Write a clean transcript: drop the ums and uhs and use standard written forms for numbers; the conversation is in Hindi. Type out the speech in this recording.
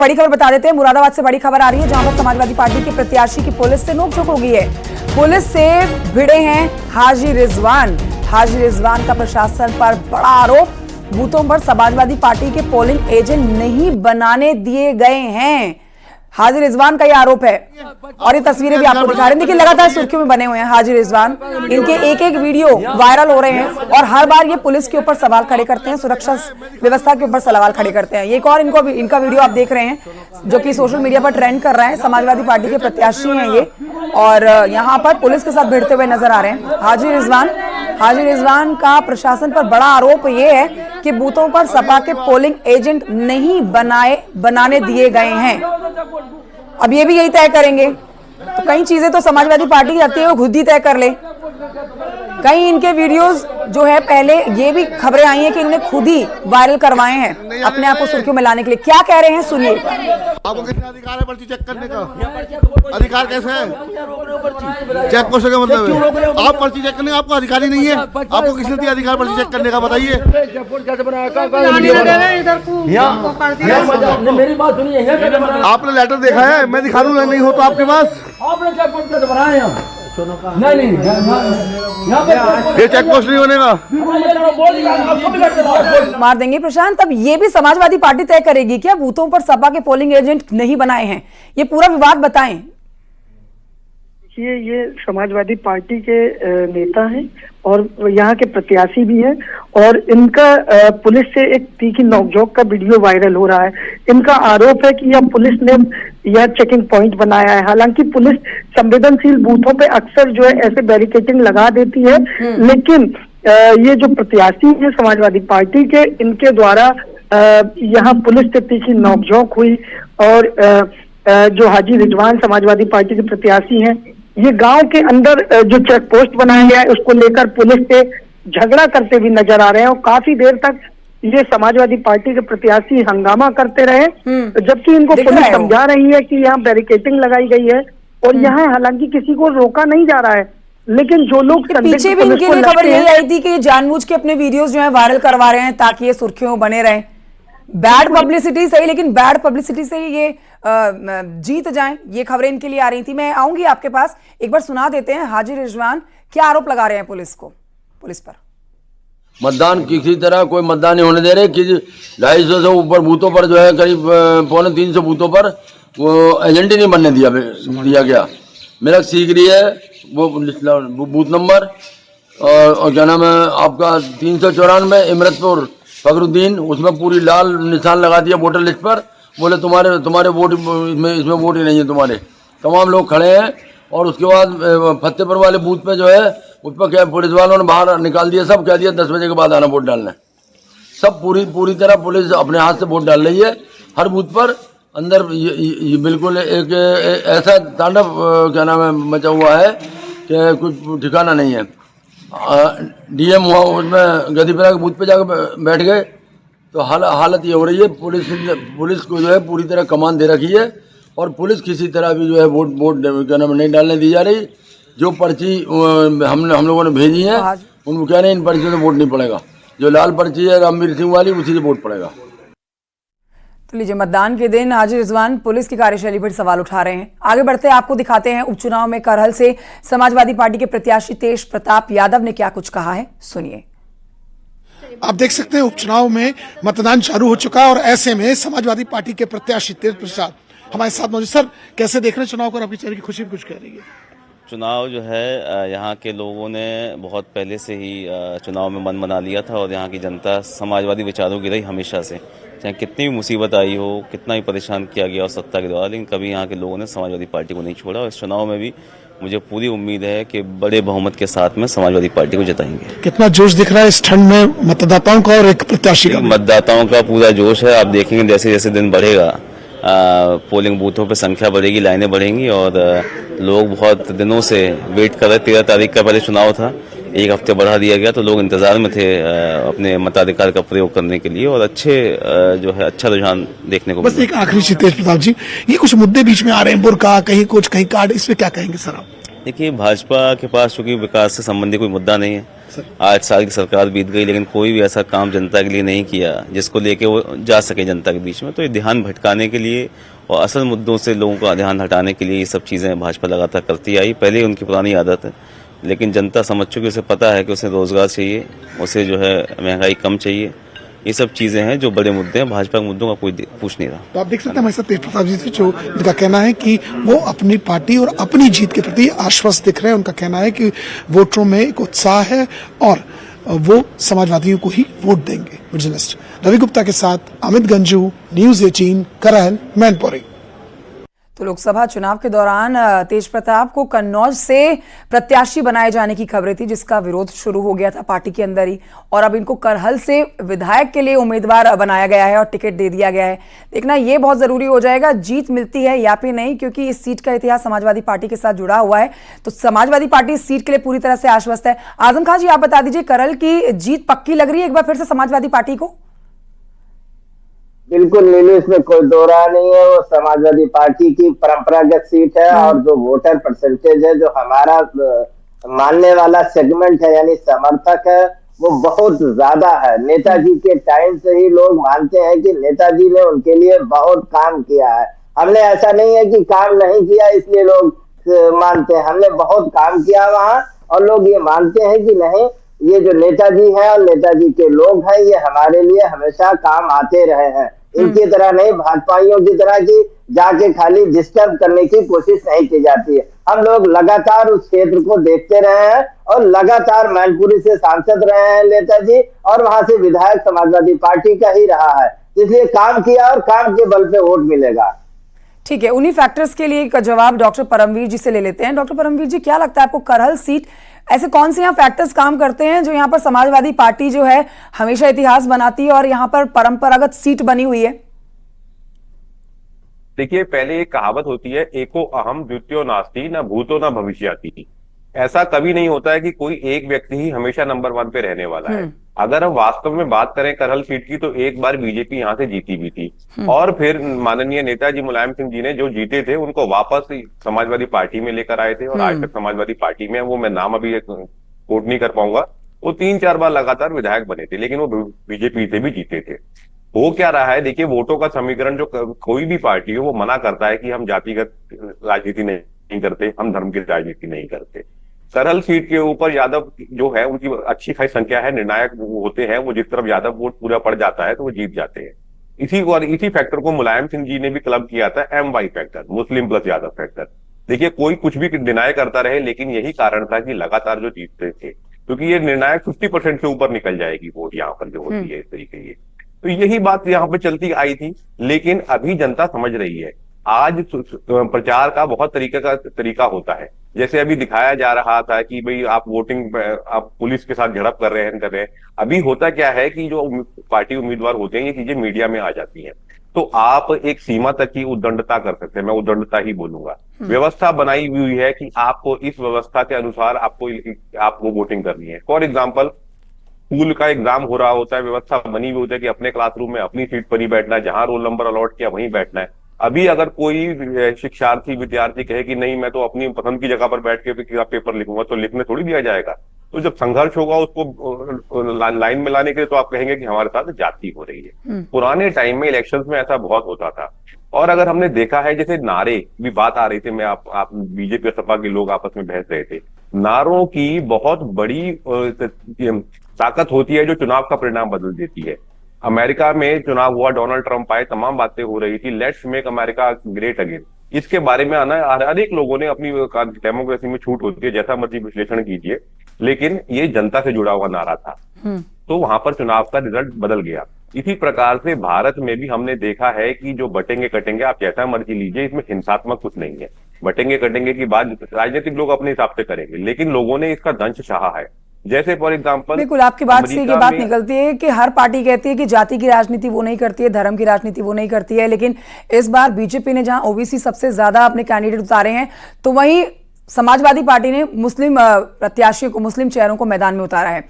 बड़ी खबर बता देते हैं, मुरादाबाद से बड़ी खबर आ रही है जहां पर समाजवादी पार्टी के प्रत्याशी की पुलिस से नोकझोंक हो गई है। पुलिस से भिड़े हैं हाजी रिजवान। हाजी रिजवान का प्रशासन पर बड़ा आरोप, बूथों पर समाजवादी पार्टी के पोलिंग एजेंट नहीं बनाने दिए गए हैं। हाजी रिजवान का ये आरोप है और ये तस्वीरें भी आपको दिखा रहे हैं। देखिए लगातार सुर्खियों में बने हुए हैं हाजी रिजवान, इनके एक एक वीडियो वायरल हो रहे हैं और हर बार ये पुलिस के ऊपर सवाल खड़े करते हैं, सुरक्षा व्यवस्था के ऊपर सवाल खड़े करते हैं। एक और इनका वीडियो आप देख रहे हैं जो कि सोशल मीडिया पर ट्रेंड कर रहा है। समाजवादी पार्टी के प्रत्याशी हैं ये और यहाँ पर पुलिस के साथ भिड़ते हुए नजर आ रहे हैं हाजी रिजवान का प्रशासन पर बड़ा आरोप ये है कि बूथों पर सपा के पोलिंग एजेंट नहीं बनाने दिए गए हैं। अब ये भी यही तय करेंगे, तो कई चीजें तो समाजवादी पार्टी रहती है वो खुद ही तय कर ले। कई इनके वीडियोस जो है पहले ये भी खबरें आई हैं कि इन्होंने खुद ही वायरल करवाए हैं अपने आप को सुर्खियों में लाने के लिए। क्या कह रहे हैं सुनिए। आपको कितना अधिकार है पर्ची चेक करने का? अधिकार कैसे है? चेक पोस्ट का मतलब है आप पर्ची चेक करने का आपको अधिकार ही नहीं है। आपको किसने दिया अधिकार पर्ची चेक करने का, बताइए। मेरी बात सुनिए, आपने लेटर देखा है? मैं दिखा दूं, नहीं हो तो आपके पास आपने चेक पोस्ट कैसे बनाए हैं? नहीं ये चेक पोस्ट नहीं बनेगा। मार देंगे प्रशांत। अब ये भी समाजवादी पार्टी तय करेगी क्या बूथों पर सपा के पोलिंग एजेंट नहीं बनाए हैं? ये पूरा विवाद बताएं। ये समाजवादी पार्टी के नेता हैं और यहाँ के प्रत्याशी भी हैं और इनका पुलिस से एक तीखी नोकझोंक का वीडियो वायरल हो रहा है। इनका आरोप है कि यह पुलिस ने यह चेकिंग पॉइंट बनाया है। हालांकि पुलिस संवेदनशील बूथों पे अक्सर जो है ऐसे बैरिकेडिंग लगा देती है, लेकिन ये जो प्रत्याशी हैं समाजवादी पार्टी के, इनके द्वारा यहाँ पुलिस से तीखी नोकझोंक हुई और जो हाजी रिजवान समाजवादी पार्टी के प्रत्याशी हैं, ये गांव के अंदर जो चेक पोस्ट बनाया गया है उसको लेकर पुलिस से झगड़ा करते भी नजर आ रहे हैं और काफी देर तक ये समाजवादी पार्टी के प्रत्याशी हंगामा करते रहे, जबकि इनको पुलिस समझा रही है कि यहाँ बैरिकेडिंग लगाई गई है और यहाँ हालांकि किसी को रोका नहीं जा रहा है। लेकिन जो लोग पीछे भी इनके लिए खबर यही आई थी कि जानबूझ के अपने वीडियोस जो है वायरल करवा रहे हैं ताकि ये सुर्खियों बने रहे। बैड पब्लिसिटी सही, लेकिन बैड पब्लिसिटी से ही ये जीत जाएं, ये खबरें इनके लिए आ रही थी। मैं आऊंगी आपके पास, एक बार सुना देते हैं हाजी रिजवान क्या आरोप लगा रहे हैं पुलिस पर। मतदान किसी तरह कोई मतदान नहीं होने दे रहे कि 250 से ऊपर बूथों पर जो है करीब 250 बूथों पर वो एजेंट ही नहीं बनने दिया गया। मेरा सीकरी है वो बूथ नंबर और क्या नाम है आपका 394 इमरतपुर फखरुद्दीन, उसमें पूरी लाल निशान लगा दिया वोटर लिस्ट पर। बोले तुम्हारे वोट इसमें वोट ही नहीं है तुम्हारे। तमाम लोग खड़े हैं और उसके बाद फतेहपुर वाले बूथ पे जो है उस पर क्या पुलिस वालों ने बाहर निकाल दिया, सब कह दिया 10 बजे के बाद आना वोट डालने। सब पूरी तरह पुलिस अपने हाथ से वोट डाल रही है हर बूथ पर। अंदर ये बिल्कुल एक ऐसा तांडव क्या नाम है मचा हुआ है कि कुछ ठिकाना नहीं है। डीएम हुआ उसमें गदीपुरा के बूथ पे जाकर बैठ गए, तो हालत ये हो रही है पुलिस को जो है पूरी तरह कमान दे रखी है और पुलिस किसी तरह भी जो है वोट क्या नाम नहीं डालने दी जा रही। जो पर्ची हम लोगों ने भेजी है उनको कह रहे हैं इन पर्चियों से वोट नहीं पड़ेगा। जो लाल पर्ची है रामवीर सिंह वाली उसी से वोट पड़ेगा। तो लीजिए, मतदान के दिन हाजी रिजवान पुलिस की कार्यशैली पर सवाल उठा रहे हैं। आगे बढ़ते आपको दिखाते हैं उपचुनाव में करहल से समाजवादी पार्टी के प्रत्याशी तेज प्रताप यादव ने क्या कुछ कहा है, सुनिए। आप देख सकते हैं उपचुनाव में मतदान चालू हो चुका है और ऐसे में समाजवादी पार्टी के प्रत्याशी तेज प्रताप हमारे साथ मौजूद। सर, कैसे देख रहे हैं चुनाव को? आपकी चेहरे की खुशी कुछ कह रही है? चुनाव जो है यहाँ के लोगों ने बहुत पहले से ही चुनाव में मन बना लिया था और यहाँ की जनता समाजवादी विचारों की रही हमेशा से। चाहे कितनी भी मुसीबत आई हो, कितना भी परेशान किया गया हो सत्ता के द्वारा, लेकिन कभी यहाँ के लोगों ने समाजवादी पार्टी को नहीं छोड़ा और इस चुनाव में भी मुझे पूरी उम्मीद है कि बड़े बहुमत के साथ में समाजवादी पार्टी को जिताएंगे। कितना जोश दिख रहा है इस ठंड में मतदाताओं का और एक प्रत्याशी का? मतदाताओं का पूरा जोश है। आप देखेंगे जैसे जैसे दिन बढ़ेगा पोलिंग बूथों पे संख्या बढ़ेगी, लाइनें बढ़ेंगी और लोग बहुत दिनों से वेट कर रहे। 13 तारीख का पहले चुनाव था, एक हफ्ते बढ़ा दिया गया, तो लोग इंतजार में थे अपने मताधिकार का प्रयोग करने के लिए और अच्छा रुझान देखने को। बस एक आखिरी चीज तेज प्रताप जी, ये कुछ मुद्दे बीच में आ रहे हैं, बुर्का कहीं कुछ कहीं कार्ड, इस पे क्या कहेंगे सर आप? देखिए, भाजपा के पास चूंकि विकास से संबंधी कोई मुद्दा नहीं है, 8 साल की सरकार बीत गई, लेकिन कोई भी ऐसा काम जनता के लिए नहीं किया जिसको लेके वो जा सके जनता के बीच में। तो ये ध्यान भटकाने के लिए और असल मुद्दों से लोगों का ध्यान हटाने के लिए ये सब चीज़ें भाजपा लगातार करती आई। पहले ही उनकी पुरानी आदत है, लेकिन जनता समझ चुकी, उसे पता है कि उसे रोजगार चाहिए, उसे जो है महंगाई कम चाहिए। ये सब चीजें हैं जो बड़े मुद्दे हैं, भाजपा के मुद्दों का कोई पूछ नहीं रहा। तो आप देख सकते हैं हमारे साथ तेज प्रताप जी थे, जो उनका कहना है कि वो अपनी पार्टी और अपनी जीत के प्रति आश्वस्त दिख रहे हैं। उनका कहना है कि वोटरों में एक उत्साह है और वो समाजवादियों को ही वोट देंगे। जर्नलिस्ट रवि गुप्ता के साथ अमित गंजू, न्यूज 18, करहल, मैनपुरी। तो लोकसभा चुनाव के दौरान तेज प्रताप को कन्नौज से प्रत्याशी बनाए जाने की खबरें थी, जिसका विरोध शुरू हो गया था पार्टी के अंदर ही, और अब इनको करहल से विधायक के लिए उम्मीदवार बनाया गया है और टिकट दे दिया गया है। देखना ये बहुत जरूरी हो जाएगा, जीत मिलती है या फिर नहीं, क्योंकि इस सीट का इतिहास समाजवादी पार्टी के साथ जुड़ा हुआ है। तो समाजवादी पार्टी इस सीट के लिए पूरी तरह से आश्वस्त है। आजम खान जी, आप बता दीजिए, करहल की जीत पक्की लग रही है एक बार फिर से समाजवादी पार्टी को? बिल्कुल नीलू, इसमें कोई दो राय नहीं है। वो समाजवादी पार्टी की परंपरागत सीट है और जो वोटर परसेंटेज है, जो हमारा मानने वाला सेगमेंट है यानी समर्थक है, वो बहुत ज्यादा है। नेताजी के टाइम से ही लोग मानते हैं कि नेताजी ने उनके लिए बहुत काम किया है। हमने ऐसा नहीं है कि काम नहीं किया इसलिए लोग मानते हैं, हमने बहुत काम किया वहाँ, और लोग ये मानते हैं कि नहीं, ये जो नेताजी है और नेताजी के लोग हैं, ये हमारे लिए हमेशा काम आते रहे हैं। इनकी तरह नहीं, भाजपाइयों की तरह की जाके खाली डिस्टर्ब करने की कोशिश नहीं की जाती है। हम लोग लगातार उस क्षेत्र को देखते रहे हैं और लगातार मैनपुरी से सांसद रहे हैं नेताजी, और वहां से विधायक समाजवादी पार्टी का ही रहा है, इसलिए काम किया और काम के बल पे वोट मिलेगा। ठीक है, उन्हीं फैक्टर्स के लिए का जवाब डॉक्टर परमवीर जी से ले लेते हैं। डॉक्टर परमवीर जी, क्या लगता है आपको, करहल सीट ऐसे कौन से यहाँ फैक्टर्स काम करते हैं जो यहाँ पर समाजवादी पार्टी जो है हमेशा इतिहास बनाती है और यहाँ पर परंपरागत सीट बनी हुई है? देखिए, पहले एक कहावत होती है, एको अहम द्वितीयो नास्ति, न भूतो न भविष्यति। ऐसा कभी नहीं होता है कि कोई एक व्यक्ति ही हमेशा नंबर 1 पे रहने वाला है। अगर हम वास्तव में बात करें करहल सीट की, तो एक बार बीजेपी यहाँ से जीती भी थी, और फिर माननीय नेताजी मुलायम सिंह जी ने जो जीते थे उनको वापस समाजवादी पार्टी में लेकर आए थे, और आज तक समाजवादी पार्टी में, वो मैं नाम अभी कोट नहीं कर पाऊंगा, वो 3-4 बार लगातार विधायक बने थे, लेकिन वो बीजेपी से भी जीते थे। हो क्या रहा है, देखिए, वोटों का समीकरण जो कोई भी पार्टी हो, वो मना करता है कि हम जातिगत राजनीति नहीं करते, हम धर्म की राजनीति नहीं करते। करहल सीट के ऊपर यादव जो है, उनकी अच्छी खासी संख्या है, निर्णायक होते हैं, वो जिस तरफ यादव वोट पूरा पड़ जाता है तो वो जीत जाते हैं। इसी फैक्टर को मुलायम सिंह जी ने भी क्लब किया था, MY factor, Muslim plus Yadav factor. देखिए, कोई कुछ भी डिनाय करता रहे, लेकिन यही कारण था कि लगातार जो जीतते थे, क्योंकि ये निर्णायक 50% से ऊपर निकल जाएगी वोट यहाँ पर जो होती है इस तरीके की, तो यही बात यहाँ पे चलती आई थी। लेकिन अभी जनता समझ रही है। आज प्रचार का बहुत तरीका होता है, जैसे अभी दिखाया जा रहा था कि भाई आप वोटिंग, आप पुलिस के साथ झड़प कर रहे हैं। अभी होता क्या है कि जो पार्टी उम्मीदवार होते हैं, ये चीजें मीडिया में आ जाती हैं, तो आप एक सीमा तक की उद्दंडता कर सकते हैं, मैं उद्दंडता ही बोलूंगा। व्यवस्था बनाई हुई है कि आपको इस व्यवस्था के अनुसार आपको वोटिंग करनी है। फॉर एग्जाम्पल, स्कूल का एग्जाम हो रहा होता है, व्यवस्था बनी हुई होती है कि अपने क्लासरूम में अपनी सीट पर ही बैठना है, जहां रोल नंबर अलॉट किया वहीं बैठना है। अभी अगर कोई शिक्षार्थी विद्यार्थी कहे कि नहीं, मैं तो अपनी पसंद की जगह पर बैठ के पेपर लिखूंगा, तो लिखने थोड़ी दिया जाएगा। तो जब संघर्ष होगा उसको लाइन में लाने के लिए, तो आप कहेंगे कि हमारे साथ जाति हो रही है। पुराने टाइम में इलेक्शंस में ऐसा बहुत होता था। और अगर हमने देखा है, जैसे नारे भी बात आ रही थी, मैं आप बीजेपी और सपा के लोग आपस में बहस रहे थे, नारों की बहुत बड़ी ताकत होती है जो चुनाव का परिणाम बदल देती है। अमेरिका में चुनाव हुआ, डोनाल्ड ट्रंप आए, तमाम बातें हो रही थी, let's make America great again. इसके बारे में अनेक लोगों ने अपनी डेमोक्रेसी में छूट होती है, जैसा मर्जी विश्लेषण कीजिए, लेकिन ये जनता से जुड़ा हुआ नारा था, तो वहां पर चुनाव का रिजल्ट बदल गया। इसी प्रकार से भारत में भी हमने देखा है कि जो बटेंगे कटेंगे, आप जैसा मर्जी लीजिए, इसमें हिंसात्मक कुछ नहीं है। बटेंगे कटेंगे की बात राजनीतिक लोग अपने हिसाब से करेंगे, लेकिन लोगों ने इसका दंश चाहा है। जैसे फॉर एग्जांपल, बिल्कुल आपकी बात से ये बात निकलती है कि हर पार्टी कहती है कि जाति की राजनीति वो नहीं करती है, धर्म की राजनीति वो नहीं करती है, लेकिन इस बार बीजेपी ने जहां ओबीसी सबसे ज्यादा अपने कैंडिडेट उतारे हैं, तो वहीं समाजवादी पार्टी ने मुस्लिम प्रत्याशियों को, मुस्लिम चेहरों को मैदान में उतारा है।